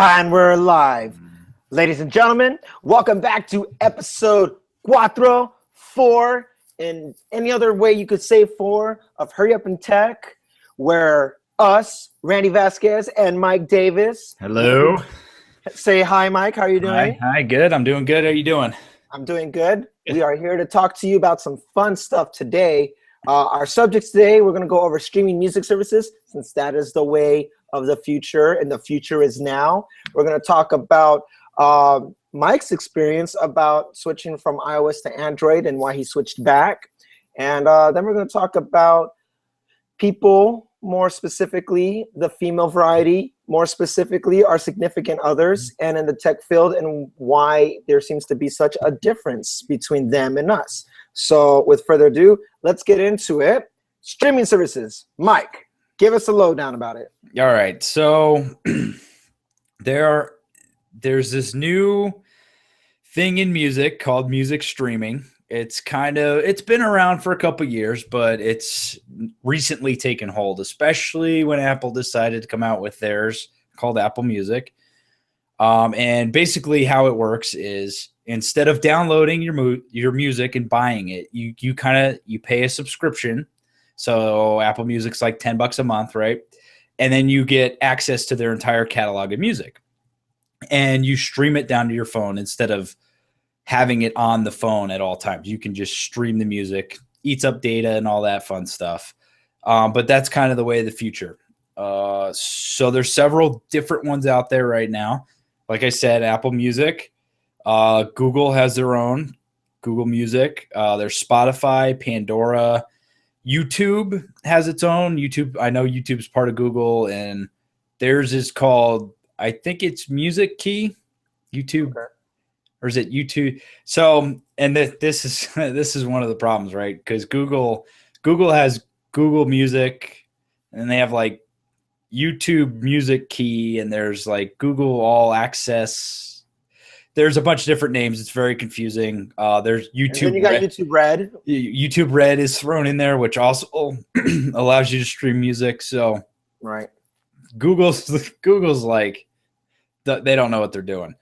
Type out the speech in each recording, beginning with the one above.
And we're live. Ladies and gentlemen, welcome back to episode cuatro, 4, in any other way you could say 4, of Hurry Up and Tech, where us, Randy Vasquez and Mike Davis. Hello. Say hi, Mike. How are you doing? Hi, good. I'm doing good. How are you doing? I'm doing good. We are here to talk to you about some fun stuff today. Our subjects today, we're going to go over streaming music services, since that is the way of the future, and the future is now. We're going to talk about Mike's experience about switching from iOS to Android and why he switched back. And then we're going to talk about people, more specifically the female variety, more specifically our significant others, and in the tech field, and why there seems to be such a difference between them and us. So with further ado, let's get into it. Streaming services. Mike, give us a lowdown about it. All right. So there's this new thing in music called music streaming. It's been around for a couple years, but it's recently taken hold, especially when Apple decided to come out with theirs called Apple Music. And basically how it works is, instead of downloading your music and buying it, you pay a subscription. So Apple Music's like $10 a month, right? And then you get access to their entire catalog of music, and you stream it down to your phone instead of having it on the phone at all times. You can just stream the music, eats up data and all that fun stuff. But that's kind of the way of the future. So there's several different ones out there right now. Like I said, Apple Music, Google has their own, Google Music. There's Spotify, Pandora, YouTube has its own. I know YouTube's part of Google, and theirs is called, I think it's Music Key, YouTube. Okay. Or is it YouTube? So, and this is one of the problems, right? Because Google has Google Music, and they have like YouTube Music Key, and there's like Google All Access. There's a bunch of different names. It's very confusing. There's YouTube. And then you got YouTube Red. YouTube Red is thrown in there, which also allows you to stream music. So, right. Google's like, they don't know what they're doing.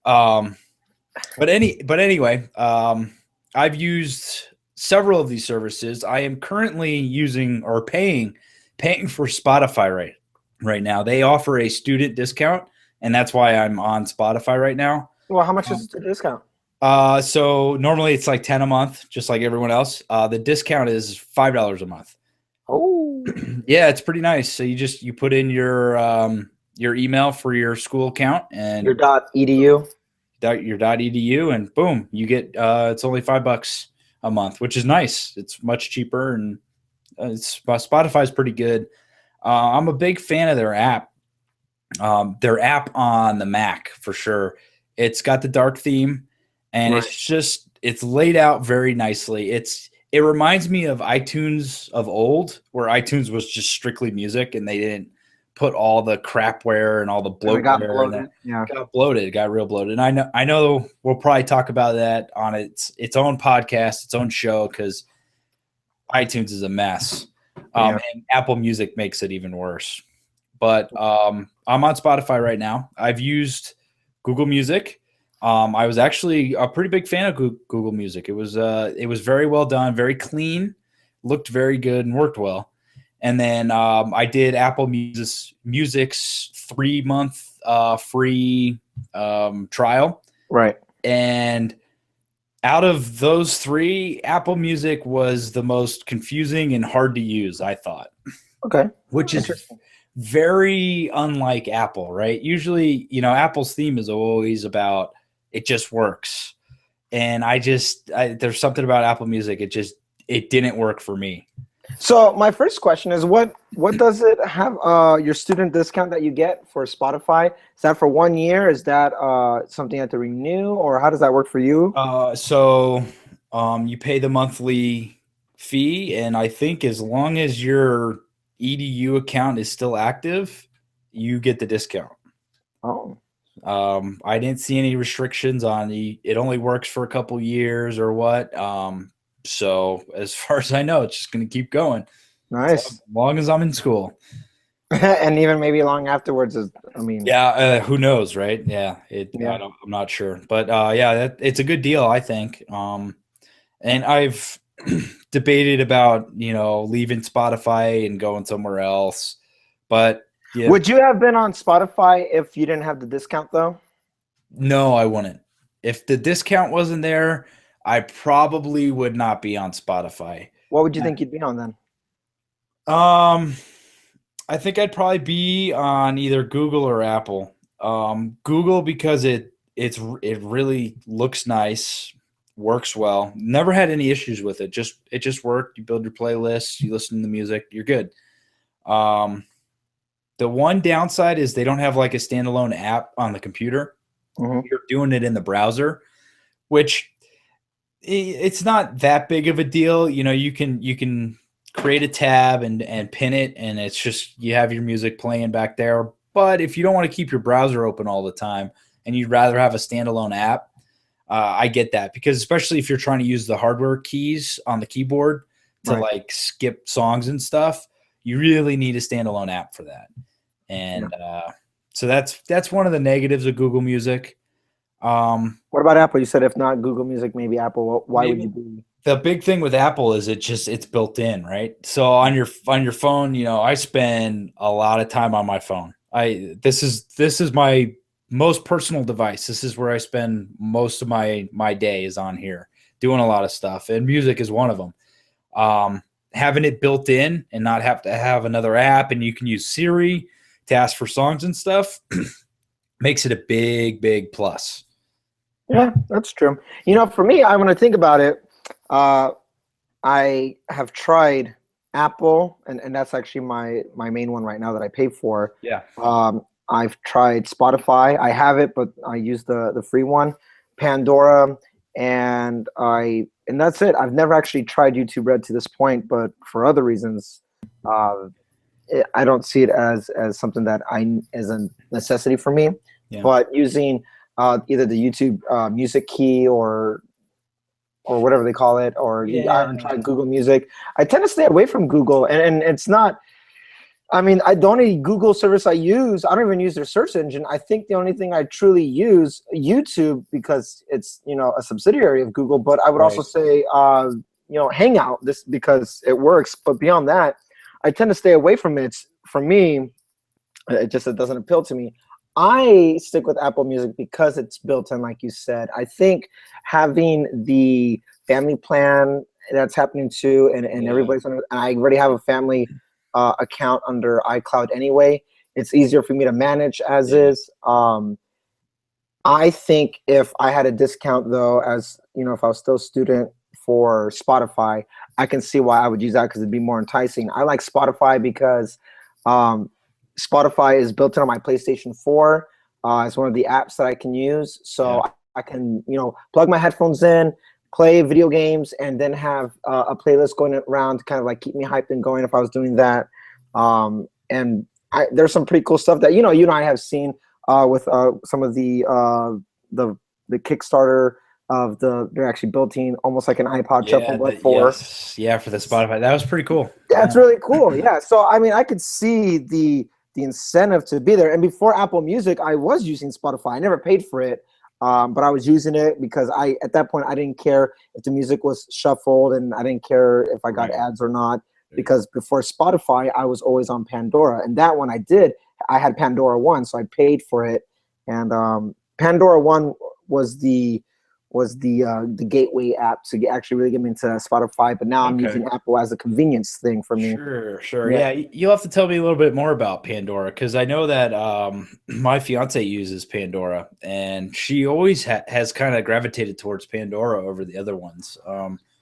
But anyway, I've used several of these services. I am currently using or paying for Spotify right now. They offer a student discount, and that's why I'm on Spotify right now. Well, how much is the discount? So normally it's like $10 a month, just like everyone else. The discount is $5 a month. Oh, yeah, it's pretty nice. So you put in your email for your school account and your .edu. Your .edu, and boom, you get it's only $5 a month, which is nice. It's much cheaper, and Spotify's pretty good. I'm a big fan of their app. Their app on the Mac for sure. It's got the dark theme, and right. It's laid out very nicely. It reminds me of iTunes of old, where iTunes was just strictly music, and they didn't put all the crapware and all the bloatware. Got real bloated. And I know we'll probably talk about that on its own podcast, its own show, because iTunes is a mess. And Apple Music makes it even worse. But I'm on Spotify right now. I've used Google Music. I was actually a pretty big fan of Google Music. It was very well done, very clean, looked very good, and worked well. And then I did Apple Music's 3-month free trial. Right. And out of those 3, Apple Music was the most confusing and hard to use, I thought. Okay. Which is very unlike Apple, right? Usually, Apple's theme is always about it just works. And there's something about Apple Music, it didn't work for me. So my first question is, what does it have, your student discount that you get for Spotify? Is that for 1 year? Is that something you have to renew, or how does that work for you? So you pay the monthly fee, and I think as long as your EDU account is still active, you get the discount. Oh. I didn't see any restrictions on it only works for a couple years or what. So as far as I know, it's just going to keep going. Nice. So, as long as I'm in school. And even maybe long afterwards is, I mean, Yeah, who knows, right? Yeah, yeah. I'm not sure, but yeah, it's a good deal, I think. And I've debated about leaving Spotify and going somewhere else, but yeah, Would you have been on Spotify if you didn't have the discount though? no, I wouldn't. If the discount wasn't there, I probably would not be on Spotify. What would you think you'd be on then? Um, I think I'd probably be on either Google or Apple. Google because it really looks nice, works well. Never had any issues with it. It just worked. You build your playlists, you listen to the music, you're good. Um, the one downside is they don't have like a standalone app on the computer. Hmm. You're doing it in the browser, which it's not that big of a deal. You can create a tab and pin it, and it's just you have your music playing back there. But if you don't want to keep your browser open all the time and you'd rather have a standalone app, I get that, because especially if you're trying to use the hardware keys on the keyboard to Right. like skip songs and stuff, you really need a standalone app for that. Yeah. And so that's one of the negatives of Google Music. What about Apple? You said if not Google Music, maybe Apple. Why would Maybe you be? the big thing with Apple is it's built in, right? So on your phone, I spend a lot of time on my phone. This is my most personal device. This is where I spend most of my day is on here doing a lot of stuff, and music is one of them. Having it built in and not have to have another app, and you can use Siri to ask for songs and stuff makes it a big plus. Yeah, that's true. For me, I when I think about it, uh, I have tried Apple, and that's actually my main one right now that I pay for. Yeah. I've tried Spotify. I have it, but I use the free one, Pandora, and that's it. I've never actually tried YouTube Red to this point, but for other reasons, uh, I don't see it as something that I as a necessity for me. Yeah. But using either the YouTube Music Key or whatever they call it, or I haven't Yeah. tried Google Music. I tend to stay away from Google, and it's not. I mean, the only Google service I use, I don't even use their search engine. I think the only thing I truly use YouTube because it's a subsidiary of Google. But I would also Right. say Hangout this because it works. But beyond that, I tend to stay away from it. For me, it doesn't appeal to me. I stick with Apple Music because it's built in, like you said. I think having the family plan that's happening too, and Yeah. everybody's on. I already have a family account under iCloud anyway. It's easier for me to manage as Yeah. is. I think if I had a discount though, as if I was still a student for Spotify, I can see why I would use that because it'd be more enticing. I like Spotify because um, Spotify is built in on my PlayStation 4. It's one of the apps that I can use, Yeah. so I can plug my headphones in, play video games, and then have a playlist going around to kind of like keep me hyped and going if I was doing that. And there's some pretty cool stuff that you and I have seen with some of the Kickstarter of they're actually building almost like an iPod Shuffle but for. Yes. Yeah, for the Spotify. That was pretty cool. That's really cool. Yeah. So I mean, I could see the incentive to be there. And before Apple Music, I was using Spotify. I never paid for it, but I was using it because at that point I didn't care if the music was shuffled, and I didn't care if I got Right. ads or not. Because before Spotify, I was always on Pandora, and that one I did. I had Pandora One, so I paid for it, and Pandora One was the gateway app to actually really get me into Spotify. But now I'm Okay. using Apple as a convenience thing for me. Sure. Yeah. Yeah, you'll have to tell me a little bit more about Pandora, because I know that my fiance uses Pandora, and she always has kind of gravitated towards Pandora over the other ones.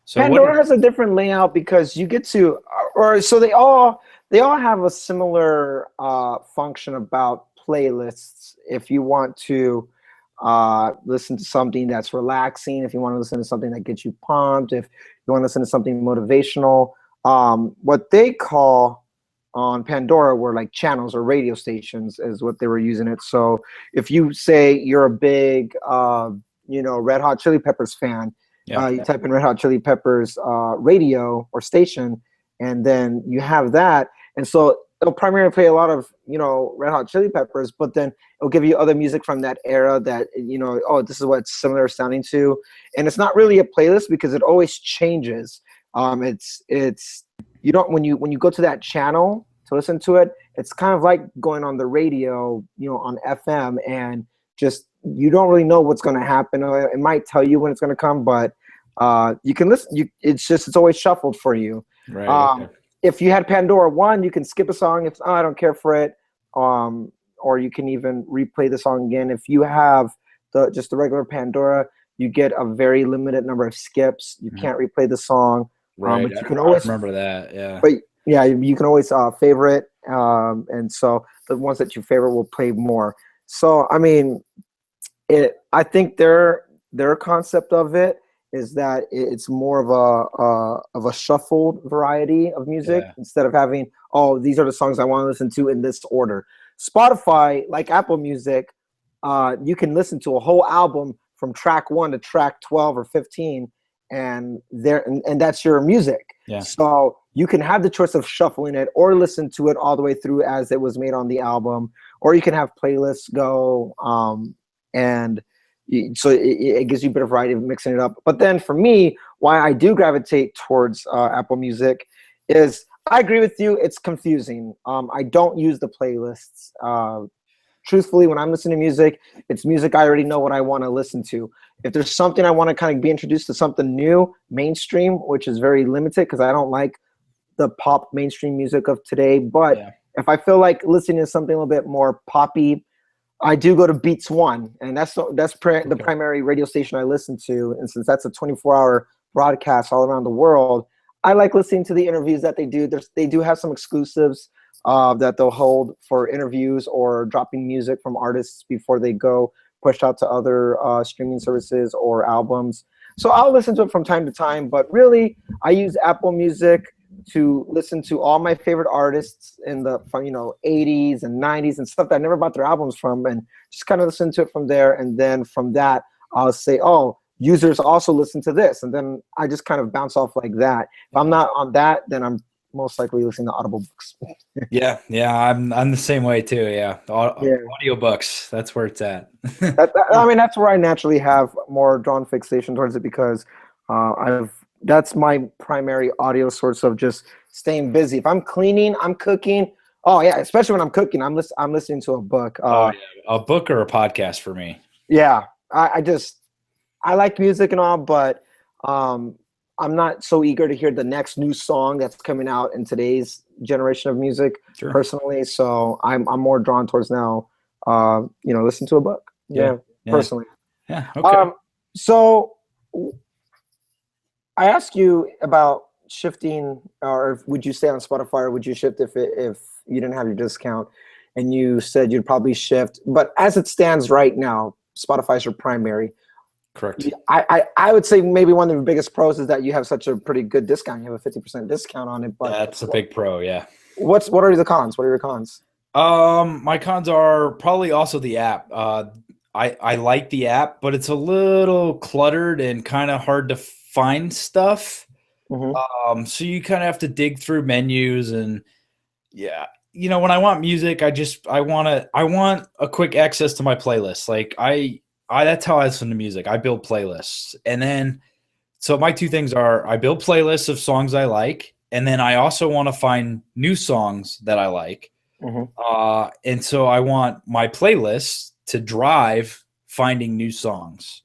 So Pandora has a different layout because you get to, or so they all have a similar function about playlists. If you want to listen to something that's relaxing, if you want to listen to something that gets you pumped, if you want to listen to something motivational, what they call on Pandora were like channels or radio stations is what they were using it. So if you say you're a big, Red Hot Chili Peppers fan, Yeah. you type in Red Hot Chili Peppers radio or station, and then you have that. And so they'll primarily play a lot of, you know, Red Hot Chili Peppers, but then it'll give you other music from that era that, you know, oh, this is what it's similar sounding to. And it's not really a playlist because it always changes. It's you don't, when you go to that channel to listen to it, it's kind of like going on the radio, you know, on FM, and just, you don't really know what's going to happen. It might tell you when it's going to come, but you can listen. It's always shuffled for you. Right. Okay. If you had Pandora 1, you can skip a song if I don't care for it, or you can even replay the song again. If you have just the regular Pandora, you get a very limited number of skips. You can't replay the song. Right. But you can always remember that. Yeah. But yeah, you can always favorite, and so the ones that you favorite will play more. So I mean, I think their concept of it is that it's more of a shuffled variety of music, instead of having, oh, these are the songs I want to listen to in this order. Spotify, like Apple Music, you can listen to a whole album from track 1 to track 12 or 15, and that's your music. Yeah. So you can have the choice of shuffling it or listen to it all the way through as it was made on the album, or you can have playlists go, and so it gives you a bit of variety of mixing it up. But then for me, why I do gravitate towards Apple Music is, I agree with you, it's confusing. I don't use the playlists. Truthfully, when I'm listening to music, it's music I already know what I want to listen to. If there's something I want to kind of be introduced to something new, mainstream, which is very limited because I don't like the pop mainstream music of today, but if I feel like listening to something a little bit more poppy, I do go to Beats One, and that's the primary radio station I listen to. And since that's a 24-hour broadcast all around the world, I like listening to the interviews that they do. They do have some exclusives that they'll hold for interviews or dropping music from artists before they go pushed out to other streaming services or albums. So I'll listen to it from time to time, but really I use Apple Music to listen to all my favorite artists in the 80s and 90s and stuff that I never bought their albums from, and just kind of listen to it from there. And then from that, I'll say, oh, users also listen to this. And then I just kind of bounce off like that. If I'm not on that, then I'm most likely listening to audiobooks. Yeah, I'm the same way too. Yeah, audiobooks. That's where it's at. I mean, that's where I naturally have more drawn fixation towards it, because that's my primary audio source of just staying busy. If I'm cleaning, I'm cooking. Oh yeah, especially when I'm cooking, I'm listening to a book. A book or a podcast for me. Yeah, I like music and all, but I'm not so eager to hear the next new song that's coming out in today's generation of music, personally. So I'm more drawn towards now, listen to a book. Yeah. Personally. Yeah. Okay. So I asked you about shifting, or would you stay on Spotify, or would you shift if you didn't have your discount? And you said you'd probably shift, but as it stands right now, Spotify's your primary. Correct. I would say maybe one of the biggest pros is that you have such a pretty good discount. You have a 50% discount on it. But that's a big pro, yeah. What are the cons? What are your cons? My cons are probably also the app. I like the app, but it's a little cluttered and kind of hard to find stuff. Mm-hmm. So you kind of have to dig through menus, and when I want music, I want a quick access to my playlist. Like that's how I listen to music. I build playlists. And then, so my two things are, I build playlists of songs I like, and then I also want to find new songs that I like. Mm-hmm. And so I want my playlist to drive finding new songs,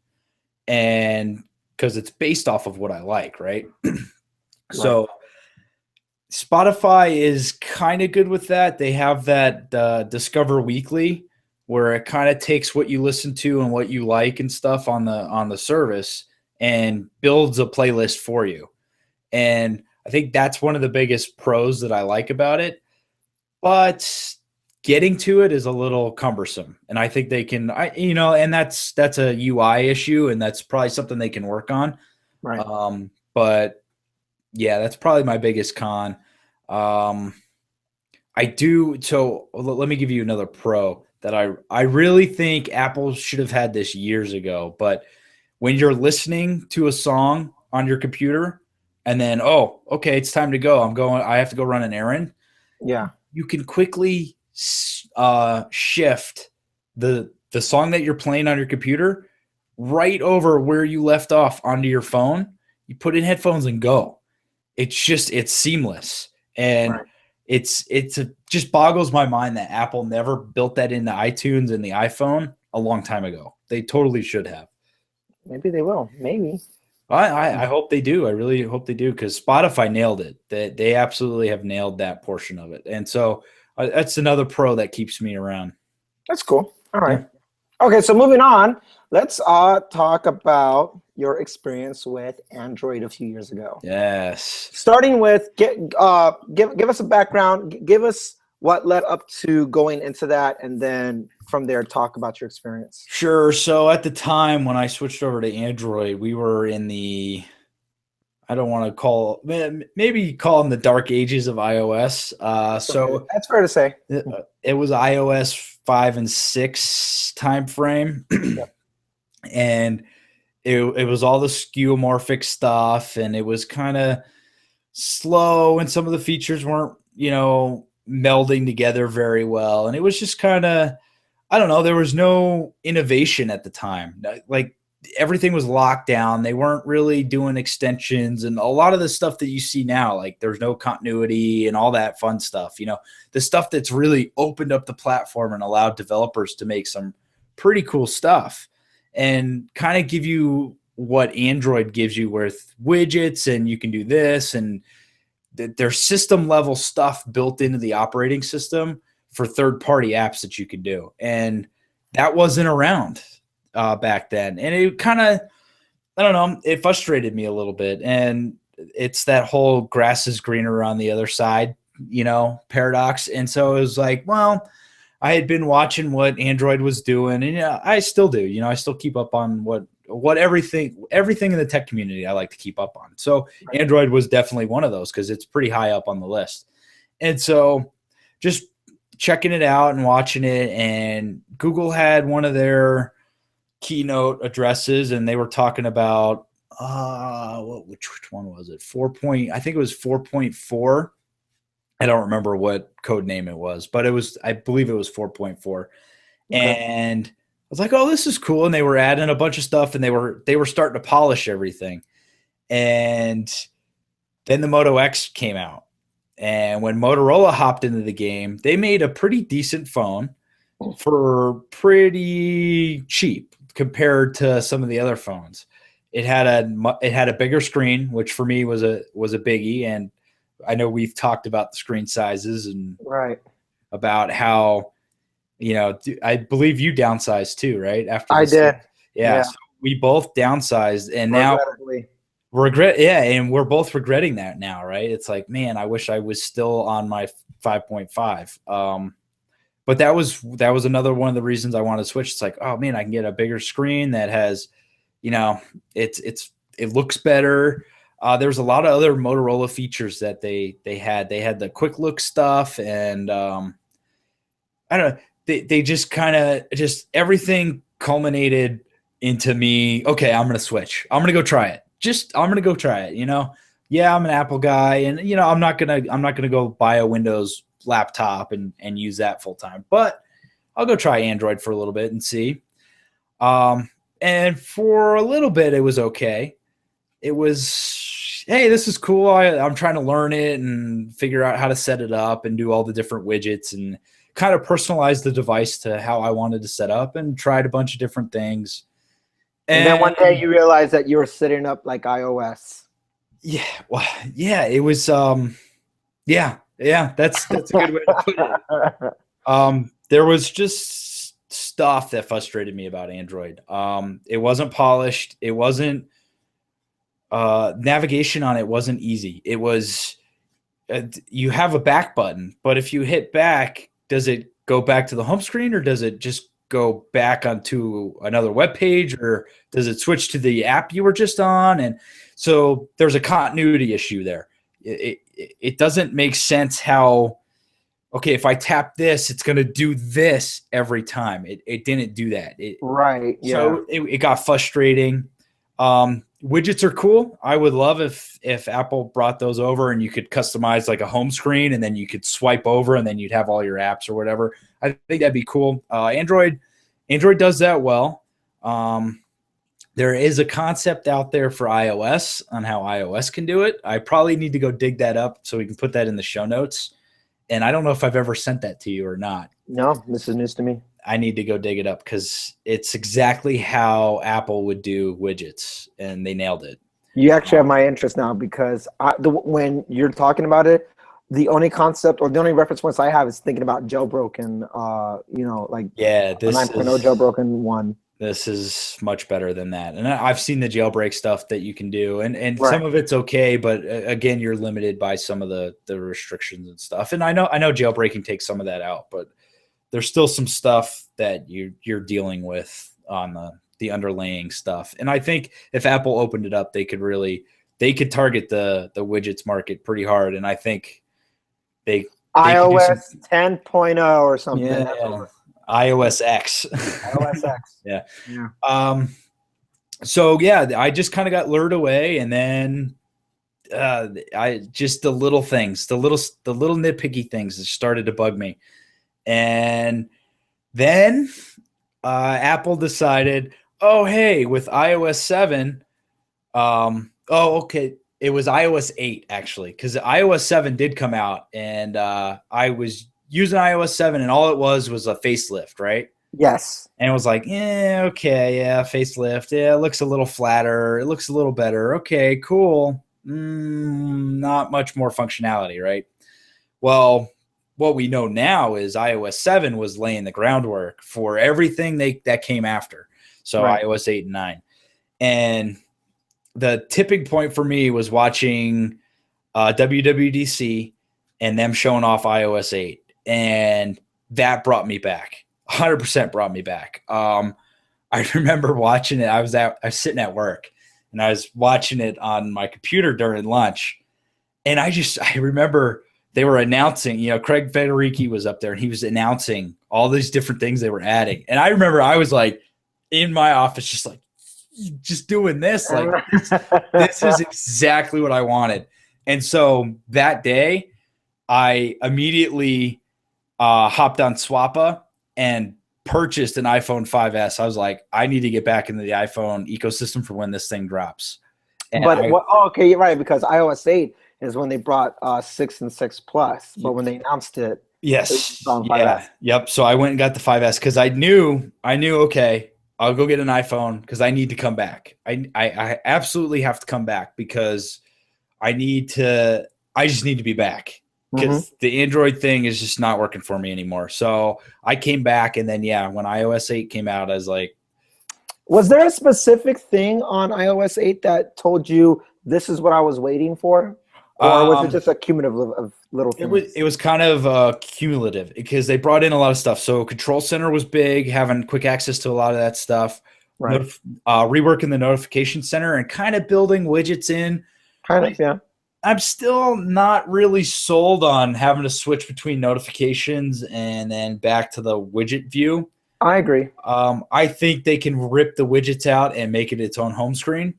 and because it's based off of what I like, right? So Spotify is kind of good with that. They have that Discover Weekly, where it kind of takes what you listen to and what you like and stuff on the service and builds a playlist for you. And I think that's one of the biggest pros that I like about it. But getting to it is a little cumbersome. And I think they can, and that's a UI issue, and that's probably something they can work on. Right. But yeah, that's probably my biggest con. So let me give you another pro that I really think Apple should have had this years ago. But when you're listening to a song on your computer, and then, oh, okay, it's time to go. I have to go run an errand. Yeah. you can quickly shift the song that you're playing on your computer right over where you left off onto your phone. You put in headphones and go. It's seamless. And Right. it just boggles my mind that Apple never built that into iTunes and the iPhone a long time ago. They totally should have. Maybe they will. Maybe. I hope they do. I really hope they do, because Spotify nailed it. They absolutely have nailed that portion of it. And so that's another pro that keeps me around. That's cool. All right. Yeah. Okay, so moving on, let's talk about your experience with Android a few years ago. Yes. Starting with give us a background, give us what led up to going into that, and then from there talk about your experience. Sure. So at the time when I switched over to Android, we were in the, I don't want to call, maybe call them the dark ages of iOS. So that's fair to say. It was iOS 5 and 6 time frame. Yep. And it was all the skeuomorphic stuff, and it was kind of slow, and some of the features weren't, melding together very well. And it was just kind of, I don't know, there was no innovation at the time. Like, everything was locked down. They weren't really doing extensions, and a lot of the stuff that you see now, like there's no continuity and all that fun stuff, the stuff that's really opened up the platform and allowed developers to make some pretty cool stuff and kind of give you what Android gives you with widgets, and you can do this, and there's system level stuff built into the operating system for third-party apps that you can do. And that wasn't around back then. And it kind of, I don't know, it frustrated me a little bit. And it's that whole grass is greener on the other side, paradox. And so it was like, well, I had been watching what Android was doing, and I still do. I still keep up on what everything in the tech community I like to keep up on. So Android was definitely one of those, because it's pretty high up on the list. And so just checking it out and watching it, and Google had one of their keynote addresses, and they were talking about which one was it? I think it was 4.4. I don't remember what code name it was, but I believe it was 4.4. Okay. And I was like, oh, this is cool. And they were adding a bunch of stuff, and they were starting to polish everything. And then the Moto X came out. And when Motorola hopped into the game, they made a pretty decent phone for pretty cheap compared to some of the other phones. It had a bigger screen, which for me was a biggie. And I know we've talked about the screen sizes and about how, I believe you downsized too, right? After I did. Yeah. So we both downsized, and now and we're both regretting that now, right? It's like, man, I wish I was still on my 5.5. But that was another one of the reasons I wanted to switch. It's like, oh man, I can get a bigger screen that has, it looks better. There's a lot of other Motorola features that they had. They had the quick look stuff, and I don't know. They just kind of everything culminated into me. Okay, I'm gonna switch. I'm gonna go try it. I'm gonna go try it. Yeah, I'm an Apple guy, and I'm not gonna go buy a Windows laptop and use that full time. But I'll go try Android for a little bit and see. And for a little bit, it was okay. It was, hey, this is cool. I'm trying to learn it and figure out how to set it up and do all the different widgets and kind of personalize the device to how I wanted to set up, and tried a bunch of different things. And then one day you realized that you were setting up like iOS. Yeah. Well, yeah, it was, yeah, that's a good way to put it. There was just stuff that frustrated me about Android. It wasn't polished. It wasn't, navigation on it wasn't easy. It was, you have a back button, but if you hit back, does it go back to the home screen, or does it just go back onto another web page, or does it switch to the app you were just on? And so there's a continuity issue there. It doesn't make sense how, okay, if I tap this, it's going to do this every time. It didn't do that. Right. Yeah. So it got frustrating. widgets are cool. I would love if Apple brought those over and you could customize like a home screen and then you could swipe over and then you'd have all your apps or whatever. I think that'd be cool. Android does that well. There is a concept out there for iOS on how iOS can do it. I probably need to go dig that up so we can put that in the show notes. And I don't know if I've ever sent that to you or not. No, this is news to me. I need to go dig it up because it's exactly how Apple would do widgets, and they nailed it. You actually have my interest now because when you're talking about it, the only concept or the only reference points I have is thinking about jailbroken, like this 9.0 jailbroken one. This is much better than that. And I've seen the jailbreak stuff that you can do, and Right. some of it's okay, but again, you're limited by some of the restrictions and stuff. And I know jailbreaking takes some of that out, but there's still some stuff that you're dealing with on the underlying stuff. And I think if Apple opened it up, they could target the widgets market pretty hard. And I think they iOS 10.0 or something. Yeah. iOS X. iOS X. Yeah. Yeah. So yeah, I just kind of got lured away, and then I just the little things, the little nitpicky things that started to bug me. And then Apple decided, oh, hey, with iOS 7, okay, it was iOS 8, actually, because iOS 7 did come out, and I was using iOS 7, and all it was a facelift, right? Yes. And it was like, facelift. Yeah, it looks a little flatter. It looks a little better. Okay, cool. Not much more functionality, right? Well, what we know now is iOS 7 was laying the groundwork for everything that came after. So right. iOS 8 and 9. And the tipping point for me was watching WWDC and them showing off iOS 8. And that brought me back. 100% brought me back. I remember watching it. I was sitting at work and I was watching it on my computer during lunch. And I remember they were announcing, Craig Federighi was up there and he was announcing all these different things they were adding. And I remember I was like in my office, just doing this. Like, this is exactly what I wanted. And so that day I immediately hopped on Swappa and purchased an iPhone 5S. I was like, I need to get back into the iPhone ecosystem for when this thing drops. And okay, you're right, because iOS 8 is when they brought 6 and 6 Plus, but when they announced it, yes, yep. So I went and got the 5S because I knew, okay, I'll go get an iPhone because I need to come back. I absolutely have to come back because I just need to be back because the Android thing is just not working for me anymore. So I came back, and then when iOS 8 came out, I was like, was there a specific thing on iOS 8 that told you this is what I was waiting for? Or was it just a cumulative of little things? It was kind of cumulative because they brought in a lot of stuff. So Control Center was big, having quick access to a lot of that stuff. Right. Reworking the notification center and kind of building widgets in. Yeah. I'm still not really sold on having to switch between notifications and then back to the widget view. I agree. I think they can rip the widgets out and make it its own home screen.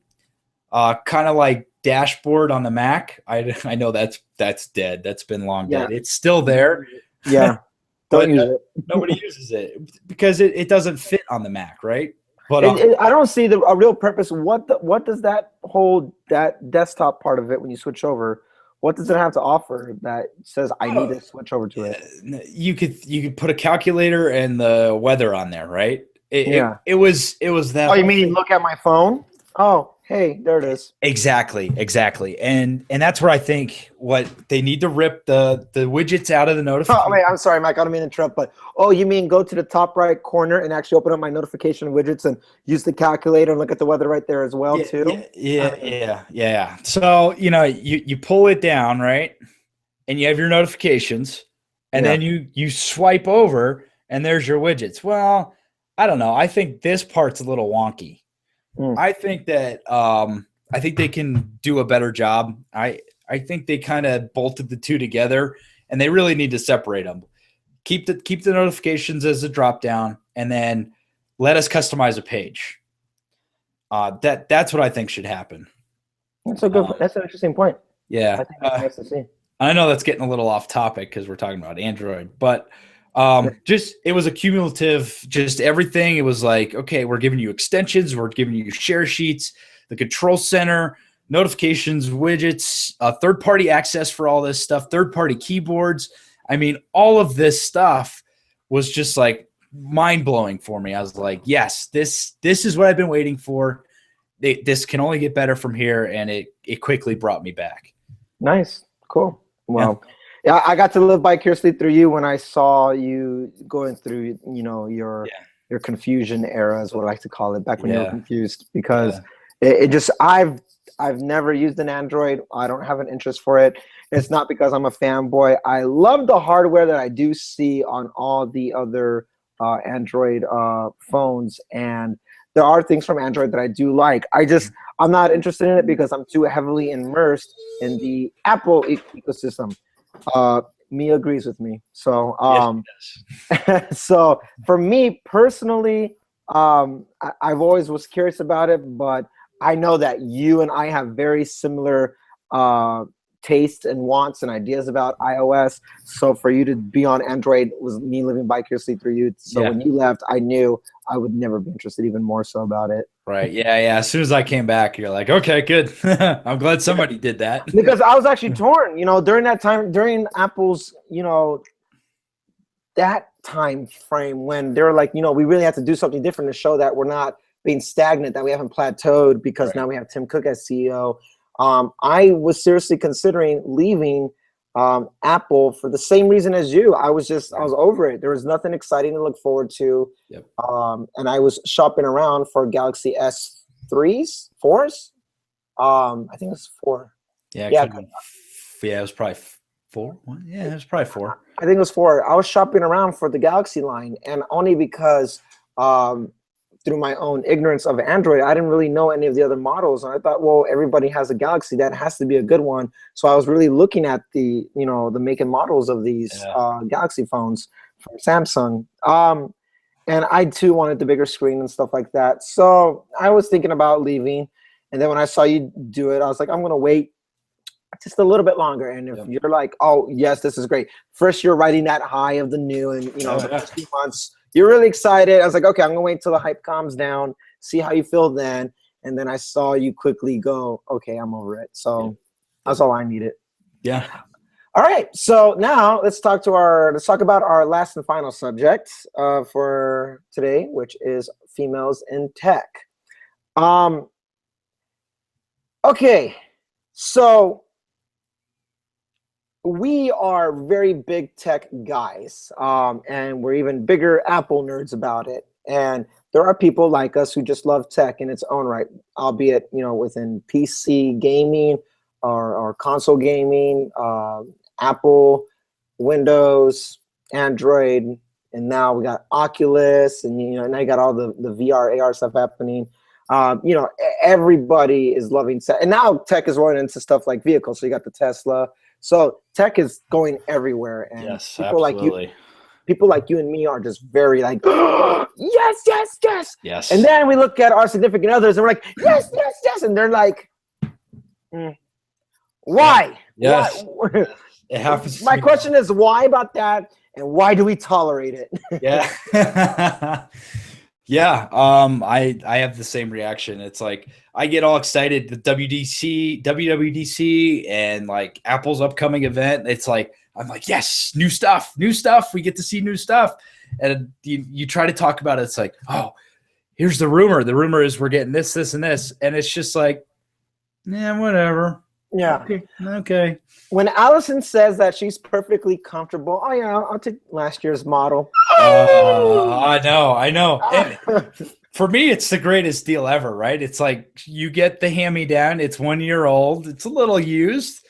Kind of like dashboard on the Mac. I know that's dead. That's been long dead. It's still there. Yeah. Don't use it. Nobody uses it because it doesn't fit on the Mac, right? But I don't see a real purpose. What does that desktop part of it when you switch over? What does it have to offer that says I need to switch over to it? You could put a calculator and the weather on there, right? It was that. Oh, you mean look at my phone? Oh, hey, there it is. Exactly. And that's where I think what they need to rip the widgets out of the notification. Oh, wait, I'm sorry, Mike. I don't mean to interrupt, but you mean go to the top right corner and actually open up my notification widgets and use the calculator and look at the weather right there as well, too? Yeah. So, you pull it down, right? And you have your notifications, and then you swipe over and there's your widgets. Well, I don't know. I think this part's a little wonky. I think that I think they can do a better job. I think they kind of bolted the two together, and they really need to separate them. Keep the notifications as a drop down, and then let us customize a page. That's what I think should happen. That's a good. That's an interesting point. Yeah, I think that's nice to see. I know that's getting a little off topic because we're talking about Android, but just it was a cumulative, just everything. It was like, okay, we're giving you extensions, we're giving you share sheets, the control center, notifications, widgets, third-party access for all this stuff, third-party keyboards. I mean, all of this stuff was just like mind-blowing for me. I was like, yes, this is what I've been waiting for. This can only get better from here, and it quickly brought me back. Nice, cool. Well, yeah, I got to live vicariously through you when I saw you going through, your confusion era is what I like to call it, back when you were confused, because it just I've never used an Android. I don't have an interest for it. It's not because I'm a fanboy. I love the hardware that I do see on all the other Android phones, and there are things from Android that I do like. I'm not interested in it because I'm too heavily immersed in the Apple ecosystem. Mia agrees with me. So, so for me personally, I've always was curious about it, but I know that you and I have very similar tastes and wants and ideas about iOS. So for you to be on Android was me living vicariously through you. So when you left, I knew I would never be interested even more so about it. Right. Yeah. As soon as I came back, you're like, okay, good. I'm glad somebody did that. Because I was actually torn, during that time, during Apple's, that time frame when they were like, we really have to do something different to show that we're not being stagnant, that we haven't plateaued, because now we have Tim Cook as CEO. I was seriously considering leaving Apple for the same reason as you. I was over it. There was nothing exciting to look forward to. And I was shopping around for Galaxy S3s, 4s. I think it was 4. It was probably 4. Yeah, it was probably 4. I think it was 4. I was shopping around for the Galaxy line, and only because through my own ignorance of Android, I didn't really know any of the other models. And I thought, well, everybody has a Galaxy. That has to be a good one. So I was really looking at the, the make and models of these Galaxy phones from Samsung. And I, too, wanted the bigger screen and stuff like that. So I was thinking about leaving. And then when I saw you do it, I was like, I'm going to wait just a little bit longer. And if you're like, oh, yes, this is great. First, you're riding that high of the new, and, the first few months, you're really excited. I was like, okay, I'm gonna wait until the hype calms down, see how you feel then. And then I saw you quickly go, okay, I'm over it. So that's all I needed. Yeah. All right. So now let's talk about our last and final subject for today, which is females in tech. Okay. So we are very big tech guys, and we're even bigger Apple nerds about it. And there are people like us who just love tech in its own right, albeit, within PC gaming or console gaming, Apple, Windows, Android, and now we got Oculus, and, now you got all the VR, AR stuff happening. Everybody is loving tech. And now tech is rolling into stuff like vehicles. So you got the Tesla. So tech is going everywhere, and people like you and me are just very like, oh, yes. And then we look at our significant others, and we're like, yes, and they're like, why? Yes. Why? It happens. My question is, why about that, and why do we tolerate it? I have the same reaction. It's like I get all excited, the WWDC, and like Apple's upcoming event. It's like I'm like, yes, new stuff. We get to see new stuff, and you try to talk about it. It's like, oh, here's the rumor. The rumor is we're getting this, and this, and it's just like, yeah, whatever. Yeah. Okay. When Allison says that she's perfectly comfortable, oh yeah, I'll take last year's model. I know. And for me, it's the greatest deal ever, right? It's like you get the hand-me-down. It's 1 year old. It's a little used,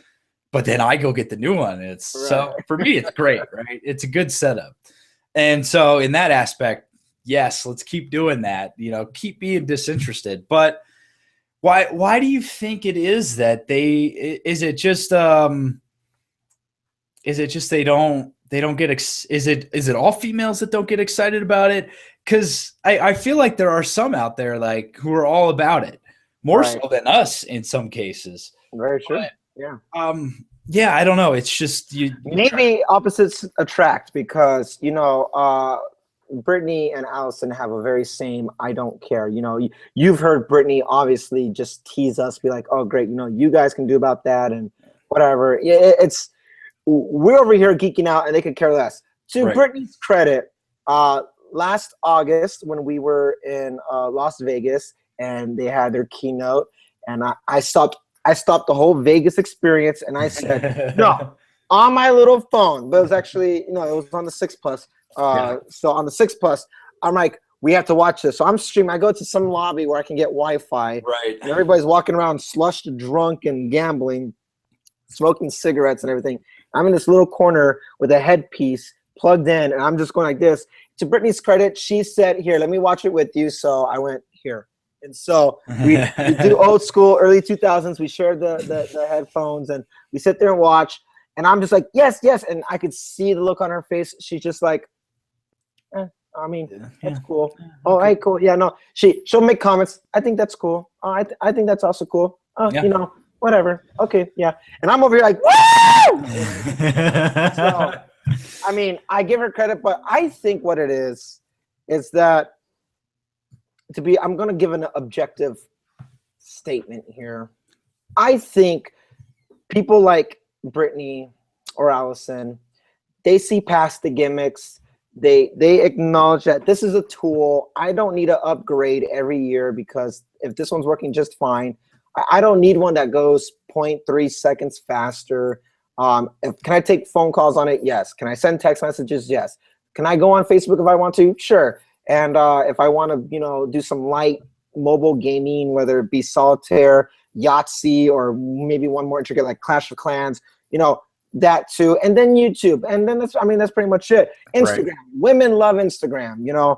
but then I go get the new one. So for me, it's great, right? It's a good setup. And so in that aspect, yes, let's keep doing that. Keep being disinterested. But why do you think it is that is it just they don't get is it all females that don't get excited about it? because I feel like there are some out there like who are all about it, more so than us in some cases. Very true. But, yeah. Yeah, I don't know. It's just you maybe opposites attract, because Brittany and Allison have a very same I don't care. You've heard Brittany obviously just tease us, be like, oh great, you guys can do about that and whatever. It's we're over here geeking out and they could care less. To Brittany's credit, last August when we were in Las Vegas and they had their keynote, and I stopped the whole Vegas experience and I said, no, on my little phone, but it was actually, it was on the 6 Plus. So on the 6 Plus, I'm like, we have to watch this. So I'm streaming. I go to some lobby where I can get Wi-Fi. Right. And everybody's walking around slushed, drunk, and gambling, smoking cigarettes and everything. I'm in this little corner with a headpiece plugged in, and I'm just going like this. To Brittany's credit, she said, here, let me watch it with you. So I went, here. And so we do old school, early 2000s. We shared the headphones, and we sit there and watch. And I'm just like, yes, yes. And I could see the look on her face. She's just like, that's cool. Oh, hey, cool. Yeah, no. She'll make comments. I think that's cool. I think that's also cool. Whatever. Okay, yeah. And I'm over here like, woo! So, I give her credit, but I think what it is that I'm going to give an objective statement here. I think people like Brittany or Allison, they see past the gimmicks. They acknowledge that this is a tool. I don't need to upgrade every year, because if this one's working just fine, I don't need one that goes 0.3 seconds faster. Can I take phone calls on it? Yes. Can I send text messages? Yes. Can I go on Facebook if I want to? Sure. And if I want to, do some light mobile gaming, whether it be solitaire, Yahtzee, or maybe one more intricate like Clash of Clans, that too. And then YouTube. And then that's pretty much it. Instagram. Right. Women love Instagram,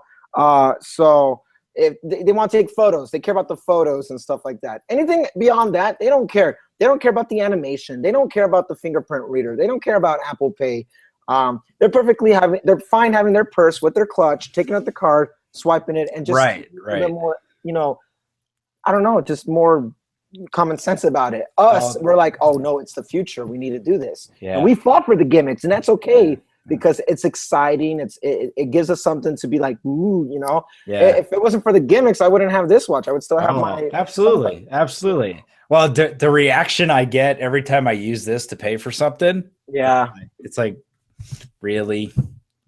so if they want to take photos, they care about the photos and stuff like that. Anything beyond that, they don't care. They don't care about the animation. They don't care about the fingerprint reader. They don't care about Apple Pay. They're fine having their purse with their clutch, taking out the card, swiping it, and just a bit more, I don't know, just more common sense about it. We're like, oh no, it's the future. We need to do this. Yeah. And we fought for the gimmicks, and that's okay. Because it's exciting. It gives us something to be like, ooh, Yeah. If it wasn't for the gimmicks, I wouldn't have this watch. I would still have my. Absolutely. Well, the reaction I get every time I use this to pay for something. Yeah. It's like, really,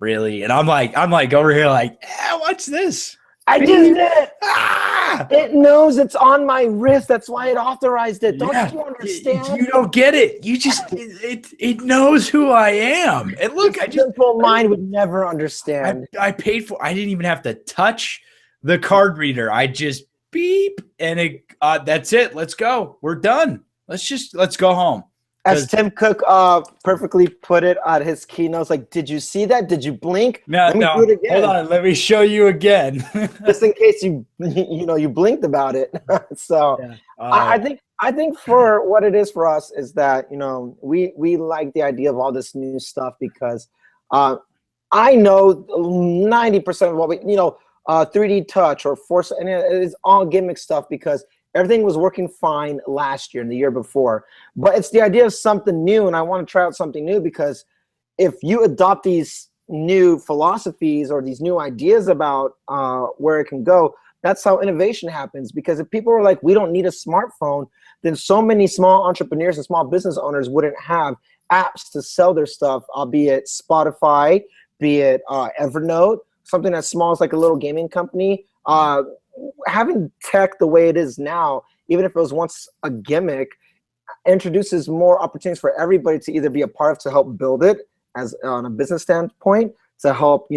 and I'm like over here like, watch this. I did it. It knows it's on my wrist. That's why it authorized it. Don't you understand? You don't get it. You just it knows who I am. And look, simple mind would never understand. I paid for. I didn't even have to touch the card reader. I just beep, and that's it. Let's go. We're done. Let's go home. As Tim Cook perfectly put it on his keynotes, like, did you see that? Did you blink? No, do it again. Hold on, let me show you again. Just in case you blinked about it. So yeah. I think for what it is for us is that we like the idea of all this new stuff, because I know 90% of what we 3D touch or force, and it's all gimmick stuff, because everything was working fine last year and the year before. But it's the idea of something new, and I want to try out something new, because if you adopt these new philosophies or these new ideas about where it can go, that's how innovation happens. Because if people are like, we don't need a smartphone, then so many small entrepreneurs and small business owners wouldn't have apps to sell their stuff, albeit Spotify, be it Evernote, something as small as like a little gaming company. Having tech the way it is now, even if it was once a gimmick, introduces more opportunities for everybody to either be a part of, to help build it as on a business standpoint, to help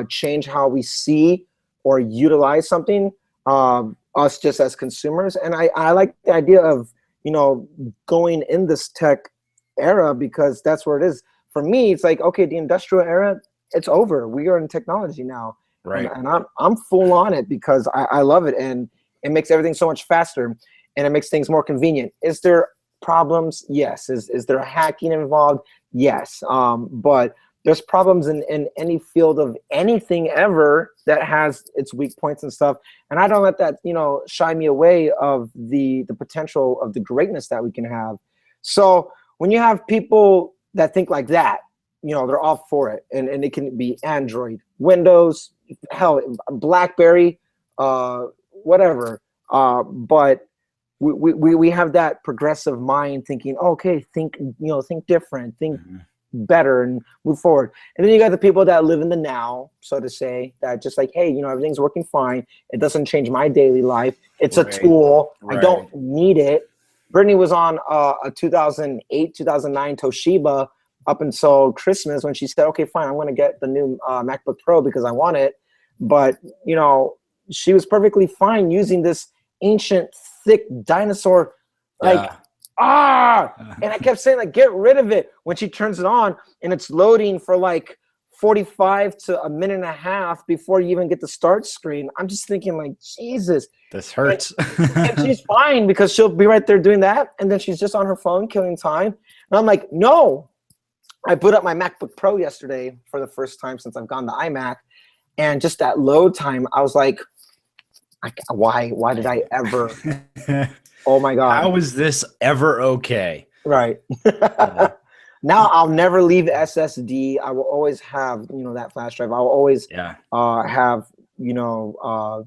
change how we see or utilize something, us just as consumers. And I like the idea of going in this tech era, because that's where it is. For me, it's like, okay, the industrial era, it's over. We are in technology now. Right. And I'm full on it, because I love it, and it makes everything so much faster, and it makes things more convenient. Is there problems? Yes. Is there hacking involved? Yes. But there's problems in any field of anything ever that has its weak points and stuff. And I don't let that, you know, shy me away of the potential of the greatness that we can have. So when you have people that think like that, you know, they're all for it. And it can be Android, Windows, hell, BlackBerry, whatever. But we have that progressive mind thinking, okay, think different, think better and move forward. And then you got the people that live in the now, so to say, that just like, hey, you know, everything's working fine. It doesn't change my daily life. It's a tool. I don't need it. Brittany was on a 2008, 2009 Toshiba up until Christmas when she said, okay, fine, I'm going to get the new MacBook Pro because I want it. But, you know, she was perfectly fine using this ancient, thick dinosaur, like, and I kept saying, like, get rid of it. When she turns it on and it's loading for like 45 to a minute and a half before you even get the start screen, I'm just thinking, like, Jesus, this hurts. And she's fine because she'll be right there doing that, and then she's just on her phone killing time. And I'm like, no. I put up my MacBook Pro yesterday for the first time since I've gone to iMac, and just that load time, I was like, why did I ever? Oh my God. How is this ever okay? Right. Now I'll never leave SSD. I will always have, you know, that flash drive. I'll always have, you know,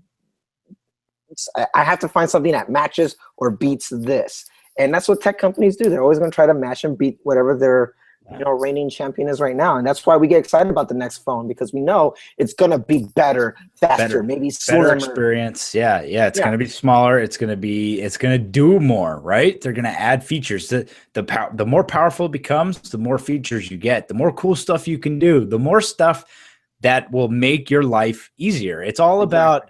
I have to find something that matches or beats this. And that's what tech companies do. They're always going to try to match and beat whatever their, you know, reigning champion is right now. And that's why we get excited about the next phone, because we know it's going to be better, faster, maybe slimmer. Better experience. Yeah. It's going to be smaller. It's going to do more, right? They're going to add features. The more powerful it becomes, the more features you get, the more cool stuff you can do, the more stuff that will make your life easier. It's all about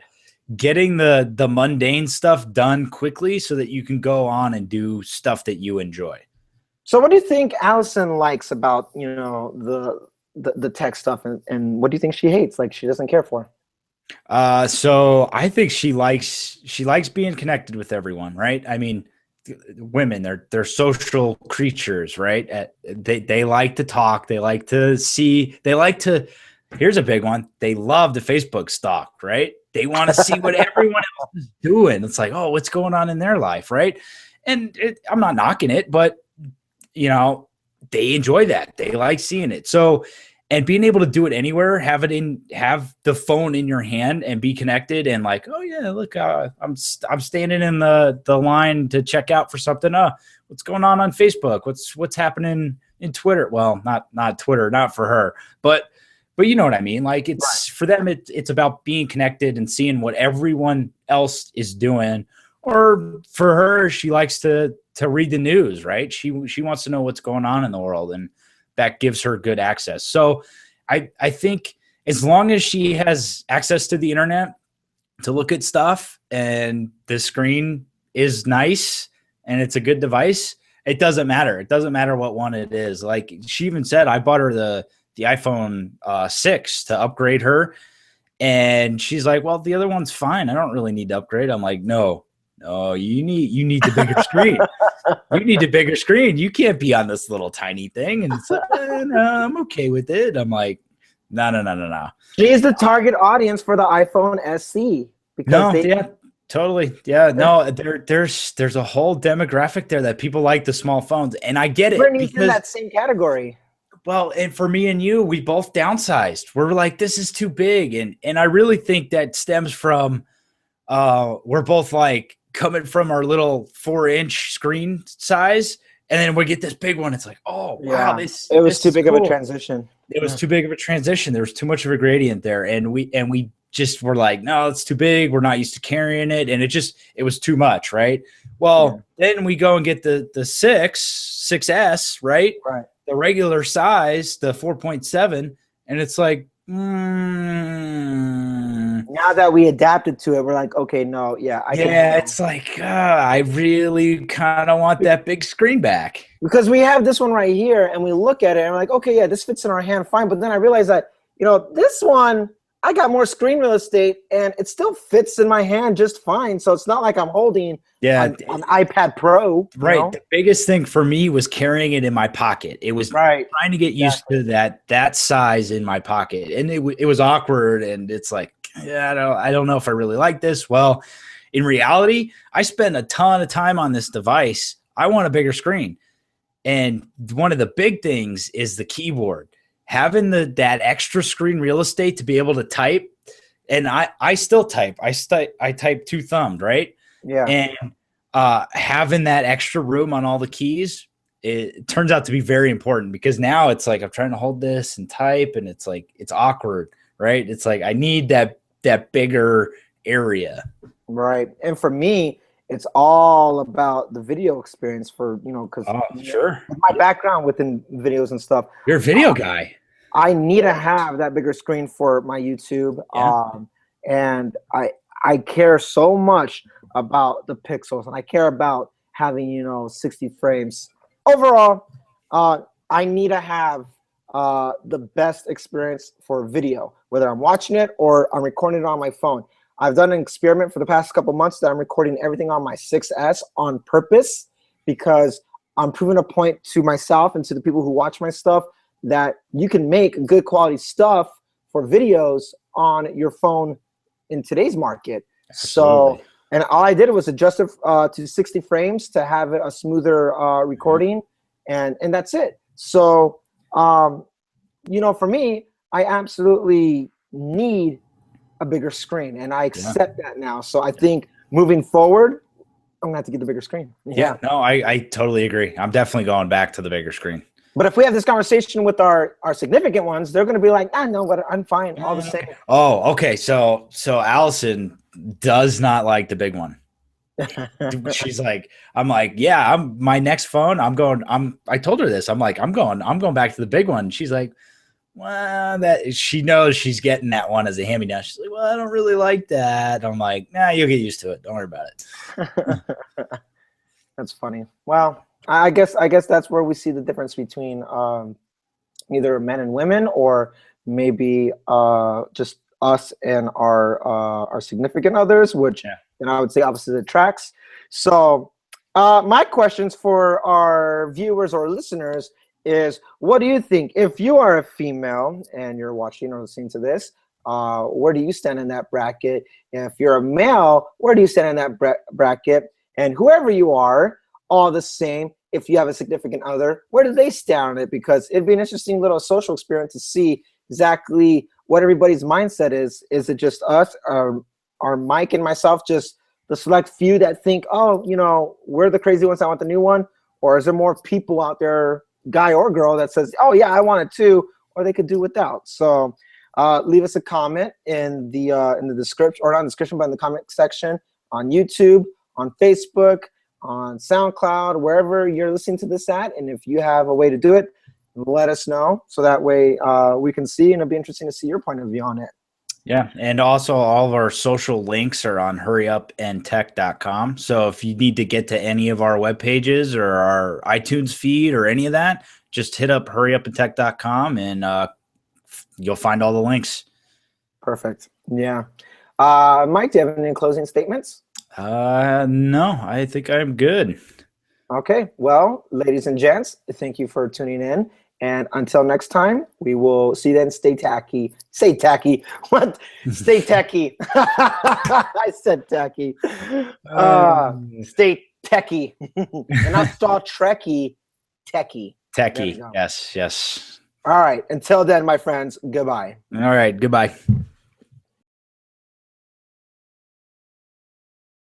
getting the mundane stuff done quickly so that you can go on and do stuff that you enjoy. So what do you think Allison likes about, you know, the tech stuff, and what do you think she hates, like she doesn't care for? So I think she likes being connected with everyone, right? I mean, women, they're social creatures, right? They like to talk, they like to see, here's a big one. They love the Facebook stalk, right? They want to see what everyone else is doing. It's like, oh, what's going on in their life, right? And I'm not knocking it, but you know, they enjoy that. They like seeing it. So, and being able to do it anywhere, have the phone in your hand and be connected and like, oh yeah, look, I'm standing in the line to check out for something. What's going on Facebook? What's happening in Twitter? Well, not Twitter, not for her, but you know what I mean? Like it's for them, it's about being connected and seeing what everyone else is doing. Or for her, she likes to read the news, right? She wants to know what's going on in the world, and that gives her good access. So I think as long as she has access to the internet to look at stuff and the screen is nice and it's a good device, it doesn't matter. It doesn't matter what one it is. Like she even said, I bought her the iPhone 6 to upgrade her. And she's like, well, the other one's fine. I don't really need to upgrade. I'm like, no, you need the bigger screen. You need a bigger screen. You can't be on this little tiny thing. And it's like, no, I'm okay with it. I'm like, no. She is the target audience for the iPhone SE. Totally. Yeah, no, there's a whole demographic there that people like the small phones. And I get it. Brittany's in that same category. Well, and for me and you, we both downsized. We're like, this is too big. And I really think that stems from we're both like coming from our little 4-inch screen size, and then we get this big one. It's like, oh wow, it was too big of a transition. It was too big of a transition. There was too much of a gradient there, and we just were like, no, it's too big. We're not used to carrying it, and it was too much, right? Well, then we go and get the 6S, right? Right. The regular size, the 4.7, and it's like, now that we adapted to it, we're like, okay, no, it's like I really kind of want that big screen back, because we have this one right here and we look at it and we're like, okay, yeah, this fits in our hand fine. But then I realized that, you know, this one, I got more screen real estate, and it still fits in my hand just fine. So it's not like I'm holding an iPad Pro. Right. You know? The biggest thing for me was carrying it in my pocket. It was trying to get used to that size in my pocket, and it was awkward. And it's like, yeah, I don't know if I really like this. Well, in reality, I spend a ton of time on this device. I want a bigger screen. And one of the big things is the keyboard. Having that extra screen real estate to be able to type, and I still type. I type two-thumbed, right? Yeah. And having that extra room on all the keys, it turns out to be very important, because now it's like I'm trying to hold this and type, and it's like it's awkward, right? It's like I need that bigger area. Right. And for me, it's all about the video experience for, because sure, my background within videos and stuff. You're a video guy. I need to have that bigger screen for my YouTube. And I care so much about the pixels, and I care about having, 60 frames. Overall, I need to have the best experience for video, whether I'm watching it or I'm recording it on my phone. I've done an experiment for the past couple months that I'm recording everything on my 6S on purpose, because I'm proving a point to myself and to the people who watch my stuff that you can make good quality stuff for videos on your phone in today's market. Absolutely. So, and all I did was adjust it to 60 frames to have a smoother recording, and that's it. So, for me, I absolutely need a bigger screen, and I accept that now. So I think moving forward, I'm gonna have to get the bigger screen. Yeah, no, I totally agree. I'm definitely going back to the bigger screen. But if we have this conversation with our significant ones, they're gonna be like, no, but I'm fine, all the same. Oh, okay. So Allison does not like the big one. She's like, I'm like, yeah, my next phone. I told her this. I'm like, I'm going back to the big one. She's like, well, that she knows she's getting that one as a hand-me-down. She's like, well, I don't really like that. I'm like, nah, you'll get used to it. Don't worry about it. That's funny. Well, I guess that's where we see the difference between either men and women, or maybe just us and our significant others, which I would say opposite attracts. So my questions for our viewers or listeners is, what do you think? If you are a female and you're watching or listening to this, where do you stand in that bracket? And if you're a male, where do you stand in that bracket? And whoever you are, all the same, if you have a significant other, where do they stand on it? Because it'd be an interesting little social experiment to see exactly what everybody's mindset is. Is it just us, are Mike and myself just the select few that think, we're the crazy ones, I want the new one? Or is there more people out there, guy or girl, that says, oh yeah, I want it too, or they could do without? So leave us a comment in the description, or not in the description, but in the comment section on YouTube, on Facebook, on SoundCloud, wherever you're listening to this at. And if you have a way to do it, let us know, so that way we can see, and it'll be interesting to see your point of view on it. Yeah, and also all of our social links are on hurryupandtech.com. So if you need to get to any of our web pages or our iTunes feed or any of that, just hit up hurryupandtech.com, and you'll find all the links. Perfect. Yeah. Mike, do you have any closing statements? No, I think I'm good. Okay. Well, ladies and gents, thank you for tuning in. And until next time, we will see you then. Stay tacky. Say tacky. What? Stay tacky. I said tacky. Stay techie. And not Star Trekky. Techie. Techie. Yes. All right. Until then, my friends, goodbye. All right. Goodbye.